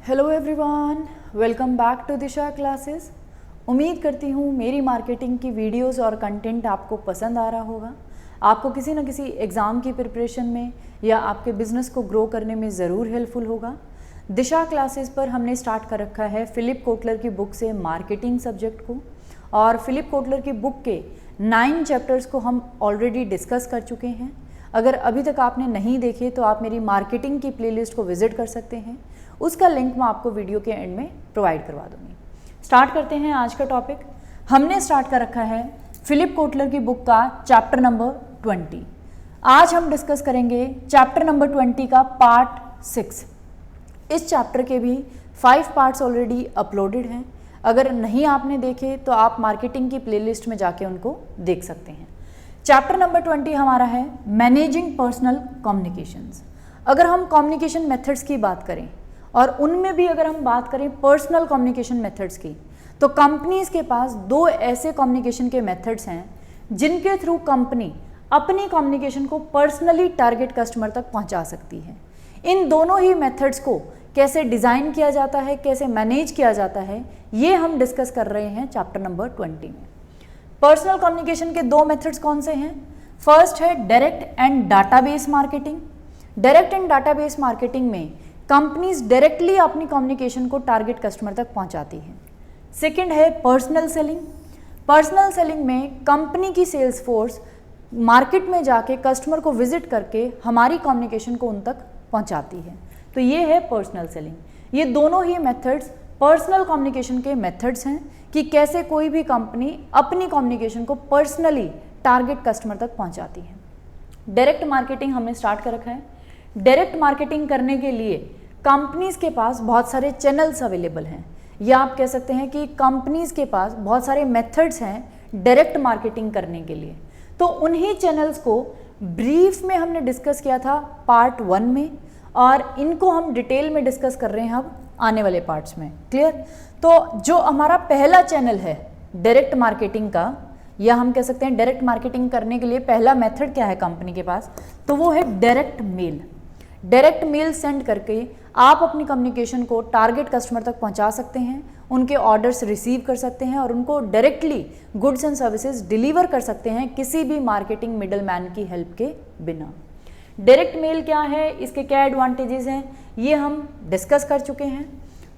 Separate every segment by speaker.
Speaker 1: Hello everyone, welcome back to Disha classes. उम्मीद करती हूँ मेरी मार्केटिंग की वीडियोस और कंटेंट आपको पसंद आ रहा होगा। आपको किसी न किसी एग्ज़ाम की प्रिपरेशन में या आपके बिज़नेस को ग्रो करने में ज़रूर हेल्पफुल होगा। दिशा क्लासेस पर हमने स्टार्ट कर रखा है फिलिप कोटलर की बुक से मार्केटिंग सब्जेक्ट को, और फिलिप कोटलर की बुक के 9 चैप्टर्स को हम ऑलरेडी डिस्कस कर चुके हैं। अगर अभी तक आपने नहीं देखे तो आप मेरी मार्केटिंग की प्लेलिस्ट को विजिट कर सकते हैं। उसका लिंक मैं आपको वीडियो के एंड में प्रोवाइड करवा दूंगी। स्टार्ट करते हैं आज का टॉपिक। हमने स्टार्ट कर रखा है फिलिप कोटलर की बुक का चैप्टर नंबर 20। आज हम डिस्कस करेंगे चैप्टर नंबर 20 का पार्ट 6। इस चैप्टर के भी 5 पार्ट्स ऑलरेडी अपलोडेड हैं। अगर नहीं आपने देखे तो आप मार्केटिंग की प्लेलिस्ट में जाके उनको देख सकते हैं। चैप्टर नंबर 20 हमारा है मैनेजिंग पर्सनल कम्युनिकेशंस। अगर हम कम्युनिकेशन मेथड्स की बात करें और उनमें भी अगर हम बात करें पर्सनल कम्युनिकेशन मेथड्स की, तो कंपनीज के पास 2 ऐसे कम्युनिकेशन के मेथड्स हैं जिनके थ्रू कंपनी अपनी कम्युनिकेशन को पर्सनली टारगेट कस्टमर तक पहुंचा सकती है। इन दोनों ही मेथड्स को कैसे डिज़ाइन किया जाता है, कैसे मैनेज किया जाता है, ये हम डिस्कस कर रहे हैं चैप्टर नंबर 20 में। पर्सनल कम्युनिकेशन के 2 मेथड्स कौन से हैं? फर्स्ट है direct and database marketing. Direct and database marketing में कंपनीज डायरेक्टली अपनी कम्युनिकेशन को टारगेट कस्टमर तक पहुंचाती हैं। सेकंड है पर्सनल सेलिंग। पर्सनल सेलिंग में कंपनी की सेल्स फोर्स मार्केट में जाके कस्टमर को विजिट करके हमारी कम्युनिकेशन को उन तक पहुंचाती है। तो ये है पर्सनल सेलिंग। ये दोनों ही मेथड्स पर्सनल कम्युनिकेशन के मेथड्स हैं कि कैसे कोई भी कंपनी अपनी कम्युनिकेशन को पर्सनली टारगेट कस्टमर तक पहुंचाती है। डायरेक्ट मार्केटिंग हमने स्टार्ट कर रखा है। डायरेक्ट मार्केटिंग करने के लिए कंपनीज के पास बहुत सारे चैनल्स अवेलेबल हैं, या आप कह सकते हैं कि कंपनीज के पास बहुत सारे मेथड्स हैं डायरेक्ट मार्केटिंग करने के लिए। तो उन्हीं चैनल्स को ब्रीफ में हमने डिस्कस किया था पार्ट 1 में, और इनको हम डिटेल में डिस्कस कर रहे हैं अब आने वाले पार्ट्स में। क्लियर? तो जो हमारा पहला चैनल है डायरेक्ट मार्केटिंग का, या हम कह सकते हैं डायरेक्ट मार्केटिंग करने के लिए पहला मेथड क्या है कंपनी के पास, तो वो है direct mail. Direct mail send करके आप अपनी कम्युनिकेशन को टारगेट कस्टमर तक पहुंचा सकते हैं, उनके ऑर्डर्स रिसीव कर सकते हैं और उनको directly goods and services deliver कर सकते हैं किसी भी मार्केटिंग मिडल मैन की हेल्प के बिना। डायरेक्ट मेल क्या है, इसके क्या एडवांटेजेस हैं, ये हम डिस्कस कर चुके हैं।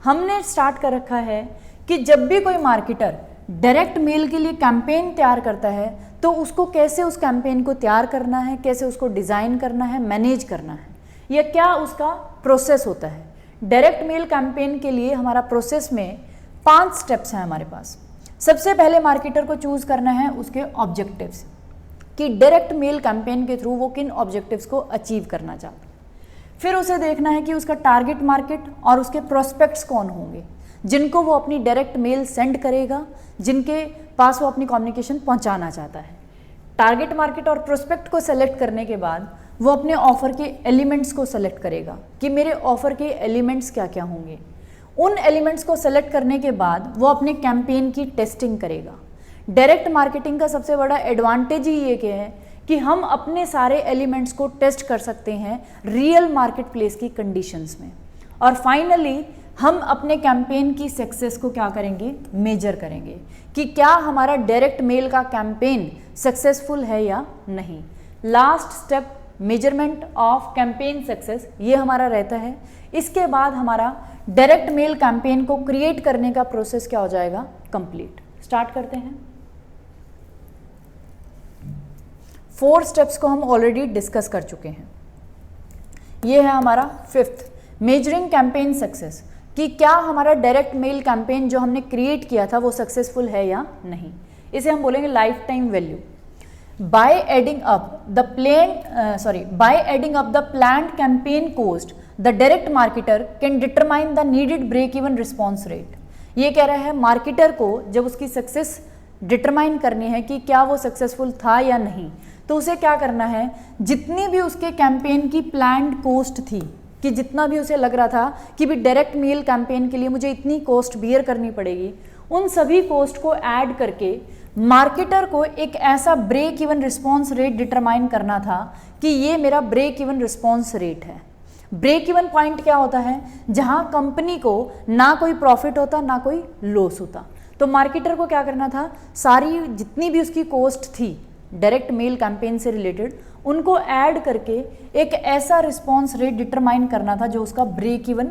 Speaker 1: हमने स्टार्ट कर रखा है कि जब भी कोई मार्केटर डायरेक्ट मेल के लिए कैंपेन तैयार करता है तो उसको कैसे उस कैंपेन को तैयार करना है, कैसे उसको डिज़ाइन करना है, मैनेज करना है, या क्या उसका प्रोसेस होता है। डायरेक्ट मेल कैंपेन के लिए हमारा प्रोसेस में 5 स्टेप्स हैं हमारे पास। सबसे पहले मार्केटर को चूज़ करना है उसके ऑब्जेक्टिव्स, कि डायरेक्ट मेल कैंपेन के थ्रू वो किन ऑब्जेक्टिव्स को अचीव करना चाहता है। फिर उसे देखना है कि उसका टारगेट मार्केट और उसके प्रोस्पेक्ट्स कौन होंगे जिनको वो अपनी डायरेक्ट मेल सेंड करेगा, जिनके पास वो अपनी कम्युनिकेशन पहुंचाना चाहता है। टारगेट मार्केट और प्रोस्पेक्ट को सेलेक्ट करने के बाद वो अपने ऑफर के एलिमेंट्स को सेलेक्ट करेगा कि मेरे ऑफर के एलिमेंट्स क्या क्या होंगे। उन एलिमेंट्स को सेलेक्ट करने के बाद वो अपने कैंपेन की टेस्टिंग करेगा। डायरेक्ट मार्केटिंग का सबसे बड़ा एडवांटेज ही ये क्या है कि हम अपने सारे एलिमेंट्स को टेस्ट कर सकते हैं रियल मार्केट प्लेस की कंडीशंस में, और फाइनली हम अपने कैंपेन की सक्सेस को क्या करेंगे, मेजर करेंगे कि क्या हमारा डायरेक्ट मेल का कैंपेन सक्सेसफुल है या नहीं। Last step measurement of campaign success, ये हमारा रहता है। इसके बाद हमारा डायरेक्ट मेल कैंपेन को क्रिएट करने का प्रोसेस क्या हो जाएगा, कंप्लीट। स्टार्ट करते हैं। 4 स्टेप्स को हम ऑलरेडी डिस्कस कर चुके हैं। ये है हमारा 5th, मेजरिंग कैंपेन सक्सेस, कि क्या हमारा डायरेक्ट मेल कैंपेन जो हमने क्रिएट किया था वो सक्सेसफुल है या नहीं। इसे हम बोलेंगे life time value. By adding up the planned campaign cost, the direct marketer can determine the needed break-even response rate. ये कह रहा है मार्केटर को जब उसकी सक्सेस डिटरमाइन करनी है कि क्या वो सक्सेसफुल था या नहीं, तो उसे क्या करना है, जितनी भी उसके कैंपेन की प्लान्ड कोस्ट थी, कि जितना भी उसे लग रहा था कि भी डायरेक्ट मेल कैंपेन के लिए मुझे इतनी कॉस्ट बियर करनी पड़ेगी, उन सभी कॉस्ट को ऐड करके मार्केटर को एक ऐसा break even response rate determine करना था कि ये मेरा ब्रेक इवन रिस्पॉन्स रेट है। ब्रेक इवन पॉइंट क्या होता है? जहां कंपनी को ना कोई प्रॉफिट होता ना कोई लॉस होता। तो मार्केटर को क्या करना था, सारी जितनी भी उसकी कॉस्ट थी डायरेक्ट मेल कैंपेन से रिलेटेड, उनको ऐड करके एक ऐसा रिस्पॉन्स रेट डिटरमाइन करना था जो उसका ब्रेक इवन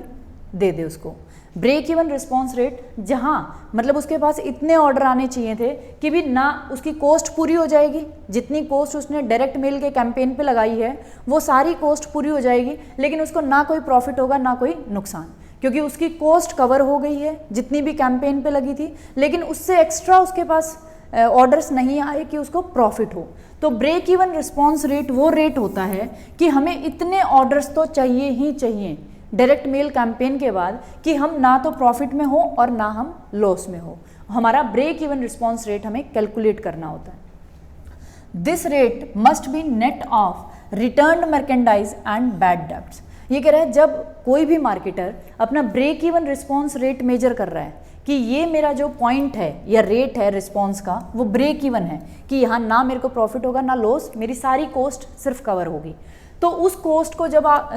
Speaker 1: दे दे उसको। ब्रेक इवन रिस्पॉन्स रेट जहां मतलब उसके पास इतने ऑर्डर आने चाहिए थे कि भी ना उसकी कॉस्ट पूरी हो जाएगी, जितनी कॉस्ट उसने डायरेक्ट मेल के कैंपेन पे लगाई है वो सारी कॉस्ट पूरी हो जाएगी, लेकिन उसको ना कोई प्रॉफिट होगा ना कोई नुकसान, क्योंकि उसकी कॉस्ट कवर हो गई है जितनी भी कैंपेन पे लगी थी, लेकिन उससे एक्स्ट्रा उसके पास ऑर्डर्स नहीं आए कि उसको प्रॉफिट हो। तो ब्रेक इवन रिस्पॉन्स रेट वो रेट होता है कि हमें इतने ऑर्डर्स तो चाहिए ही चाहिए डायरेक्ट मेल कैंपेन के बाद कि हम ना तो प्रॉफिट में हो और ना हम लॉस में हो। हमारा ब्रेक इवन रिस्पॉन्स रेट हमें कैलकुलेट करना होता है। This rate must be net of returned merchandise and bad debts. ये कह रहा है जब कोई भी मार्केटर अपना break even response rate measure कर रहा है कि ये मेरा जो पॉइंट है या रेट है रिस्पॉन्स का वो ब्रेक इवन है कि यहाँ ना मेरे को प्रॉफिट होगा ना लॉस, मेरी सारी कॉस्ट सिर्फ कवर होगी, तो उस कॉस्ट को जब आप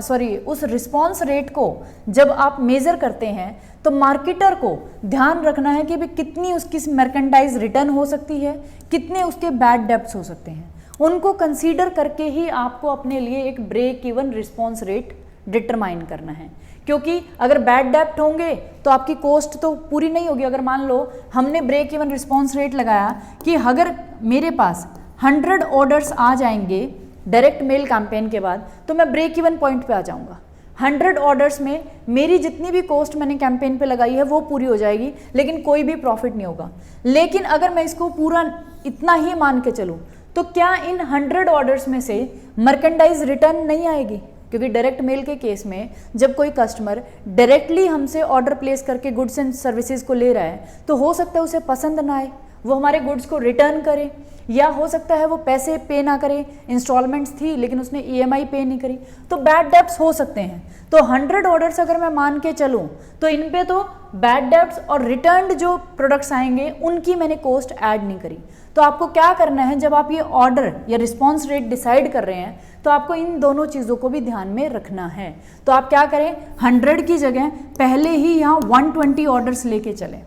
Speaker 1: उस रिस्पॉन्स रेट को जब आप मेजर करते हैं तो मार्केटर को ध्यान रखना है कि भाई कितनी उसकी मर्केंडाइज रिटर्न हो सकती है, कितने उसके बैड डेब्ट्स हो सकते हैं, उनको कंसीडर करके ही आपको अपने लिए एक break even response rate determine करना है। क्योंकि अगर बैड डेब्ट होंगे तो आपकी कॉस्ट तो पूरी नहीं होगी। अगर मान लो हमने ब्रेक इवन रिस्पॉन्स रेट लगाया कि अगर मेरे पास 100 ऑर्डर्स आ जाएंगे डायरेक्ट मेल कैंपेन के बाद तो मैं ब्रेक इवन पॉइंट पे आ जाऊंगा। 100 ऑर्डर्स में मेरी जितनी भी कॉस्ट मैंने कैंपेन पे लगाई है वो पूरी हो जाएगी, लेकिन कोई भी प्रॉफिट नहीं होगा। लेकिन अगर मैं इसको पूरा इतना ही मान के चलूँ तो क्या इन 100 ऑर्डर्स में से मर्केंडाइज रिटर्न नहीं आएगी? क्योंकि डायरेक्ट मेल के केस में जब कोई कस्टमर डायरेक्टली हमसे ऑर्डर प्लेस करके गुड्स एंड सर्विसेज को ले रहा है तो हो सकता है उसे पसंद ना आए, वो हमारे गुड्स को रिटर्न करे, या हो सकता है वो पैसे पे ना करे, इंस्टॉलमेंट्स थी लेकिन उसने ईएमआई पे नहीं करी, तो बैड डेब्ट्स हो सकते हैं। तो 100 ऑर्डर्स अगर मैं मान के चलूँ तो इन पे तो बैड डेब्ट्स और रिटर्न्ड जो प्रोडक्ट्स आएंगे उनकी मैंने कॉस्ट ऐड नहीं करी। तो आपको क्या करना है, जब आप ये ऑर्डर या रिस्पॉन्स रेट डिसाइड कर रहे हैं तो आपको इन दोनों चीज़ों को भी ध्यान में रखना है। तो आप क्या करें, 100 की जगह पहले ही यहाँ 120 ऑर्डर्स लेके चलें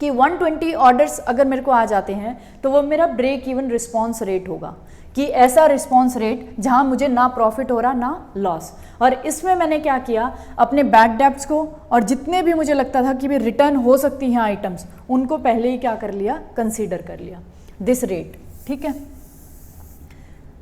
Speaker 1: कि 120 ऑर्डर्स अगर मेरे को आ जाते हैं तो वो मेरा ब्रेक इवन रिस्पॉन्स रेट होगा, कि ऐसा रिस्पॉन्स रेट जहां मुझे ना प्रॉफिट हो रहा ना लॉस। और इसमें मैंने क्या किया, अपने बैड डेब्ट्स को और जितने भी मुझे लगता था कि भी रिटर्न हो सकती हैं आइटम्स, उनको पहले ही क्या कर लिया, कंसीडर कर लिया दिस रेट। ठीक है।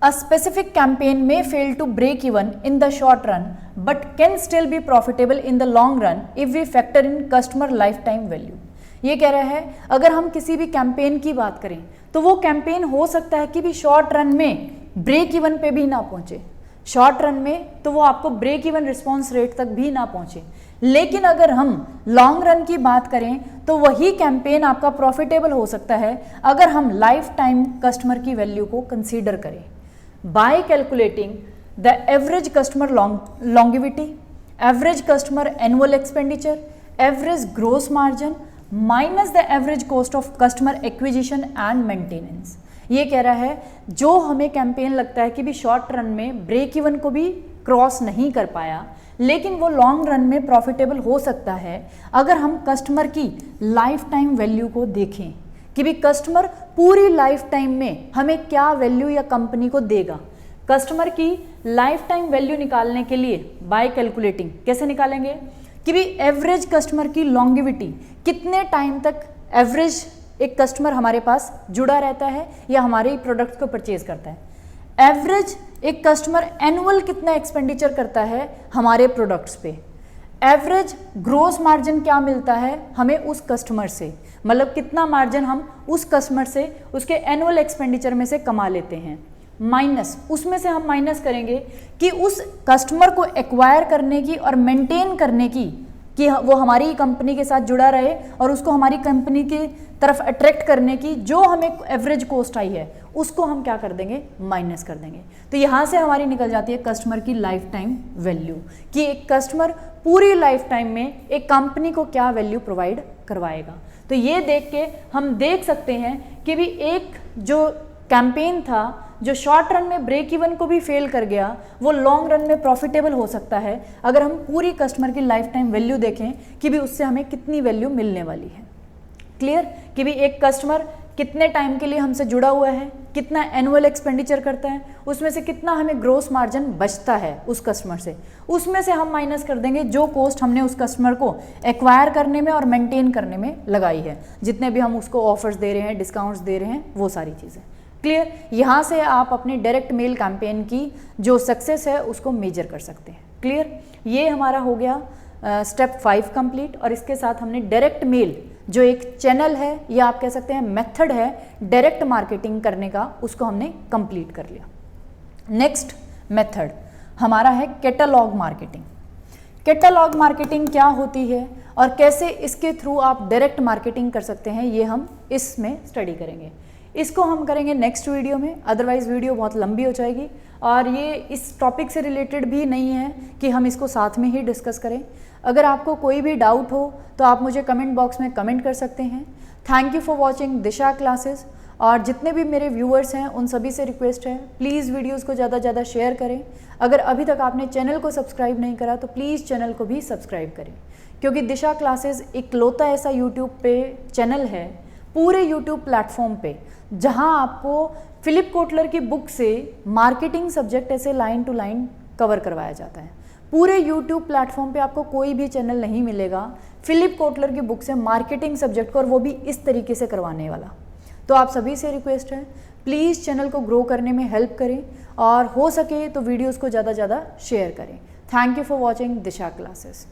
Speaker 1: A specific campaign may fail to break even in the short run but can still be profitable in the long run if we factor in customer lifetime value। ये कह रहा है अगर हम किसी भी कैंपेन की बात करें तो वो कैंपेन हो सकता है कि भी शॉर्ट रन में ब्रेक इवन पे भी ना पहुंचे, शॉर्ट रन में तो वो आपको ब्रेक इवन रिस्पॉन्स रेट तक भी ना पहुंचे, लेकिन अगर हम लॉन्ग रन की बात करें तो वही कैंपेन आपका प्रॉफिटेबल हो सकता है अगर हम लाइफ टाइम कस्टमर की वैल्यू को कंसीडर करें। By calculating the average customer longevity, average customer annual expenditure, average gross margin minus the average cost of customer acquisition and maintenance. ये कह रहा है जो हमें कैंपेन लगता है कि भी शॉर्ट रन में ब्रेक इवन को भी क्रॉस नहीं कर पाया लेकिन वो लॉन्ग रन में प्रॉफिटेबल हो सकता है अगर हम कस्टमर की लाइफ टाइम वैल्यू को देखें कि भी कस्टमर पूरी लाइफ टाइम में हमें क्या वैल्यू या कंपनी को देगा। कस्टमर की लाइफ टाइम वैल्यू निकालने के लिए बाय कैलकुलेटिंग कैसे निकालेंगे कि भी एवरेज कस्टमर की लॉन्गिविटी, कितने टाइम तक एवरेज एक कस्टमर हमारे पास जुड़ा रहता है या हमारे प्रोडक्ट को परचेज करता है, एवरेज एक कस्टमर एनुअल कितना एक्सपेंडिचर करता है हमारे प्रोडक्ट्स पे, एवरेज ग्रोस मार्जिन क्या मिलता है हमें उस कस्टमर से, मतलब कितना मार्जिन हम उस कस्टमर से उसके एनुअल एक्सपेंडिचर में से कमा लेते हैं, माइनस उसमें से हम माइनस करेंगे कि उस कस्टमर को एक्वायर करने की और मेंटेन करने की कि वो हमारी कंपनी के साथ जुड़ा रहे और उसको हमारी कंपनी की तरफ अट्रैक्ट करने की जो हमें एवरेज कॉस्ट आई है उसको हम क्या कर देंगे, माइनस कर देंगे। तो यहाँ से हमारी निकल जाती है कस्टमर की लाइफ टाइम वैल्यू कि एक कस्टमर पूरी लाइफ टाइम में एक कंपनी को क्या वैल्यू प्रोवाइड करवाएगा। तो ये देख के हम देख सकते हैं कि भी एक जो कैंपेन था जो शॉर्ट रन में ब्रेक इवन को भी फेल कर गया वो लॉन्ग रन में प्रॉफिटेबल हो सकता है अगर हम पूरी कस्टमर की लाइफ टाइम वैल्यू देखें कि भी उससे हमें कितनी वैल्यू मिलने वाली है। क्लियर कि भी एक कस्टमर कितने टाइम के लिए हमसे जुड़ा हुआ है, कितना एनुअल एक्सपेंडिचर करता है, उसमें से कितना हमें ग्रोस मार्जिन बचता है उस कस्टमर से, उसमें से हम माइनस कर देंगे जो कॉस्ट हमने उस कस्टमर को एक्वायर करने में और मेंटेन करने में लगाई है, जितने भी हम उसको ऑफर्स दे रहे हैं, डिस्काउंट्स दे रहे हैं, वो सारी चीज़ें। क्लियर, यहाँ से आप अपने डायरेक्ट मेल कैंपेन की जो सक्सेस है उसको मेजर कर सकते हैं। क्लियर, ये हमारा हो गया स्टेप 5 कंप्लीट। और इसके साथ हमने डायरेक्ट मेल जो एक चैनल है या आप कह सकते हैं मेथड है डायरेक्ट मार्केटिंग करने का, उसको हमने कंप्लीट कर लिया। नेक्स्ट मेथड हमारा है कैटलॉग मार्केटिंग। कैटलॉग मार्केटिंग क्या होती है और कैसे इसके थ्रू आप डायरेक्ट मार्केटिंग कर सकते हैं, ये हम इसमें स्टडी करेंगे। इसको हम करेंगे नेक्स्ट वीडियो में, अदरवाइज वीडियो बहुत लंबी हो जाएगी और ये इस टॉपिक से रिलेटेड भी नहीं है कि हम इसको साथ में ही डिस्कस करें। अगर आपको कोई भी डाउट हो तो आप मुझे कमेंट बॉक्स में कमेंट कर सकते हैं। Thank you for watching Disha classes. और जितने भी मेरे व्यूअर्स हैं उन सभी से रिक्वेस्ट है प्लीज़ वीडियोस को ज़्यादा से ज़्यादा शेयर करें। अगर अभी तक आपने चैनल को सब्सक्राइब नहीं करा तो प्लीज़ चैनल को भी सब्सक्राइब करें, क्योंकि दिशा क्लासेस इकलौता ऐसा यूट्यूब पे चैनल है पूरे यूट्यूब प्लेटफॉर्म पे जहां आपको फिलिप कोटलर की बुक से मार्केटिंग सब्जेक्ट ऐसे लाइन टू लाइन कवर करवाया जाता है। पूरे यूट्यूब प्लेटफॉर्म पे आपको कोई भी चैनल नहीं मिलेगा फिलिप कोटलर की बुक से मार्केटिंग सब्जेक्ट को, और वो भी इस तरीके से करवाने वाला। तो आप सभी से रिक्वेस्ट है प्लीज़ चैनल को ग्रो करने में हेल्प करें और हो सके तो वीडियोज़ को ज़्यादा से ज़्यादा शेयर करें। Thank you for watching Disha classes.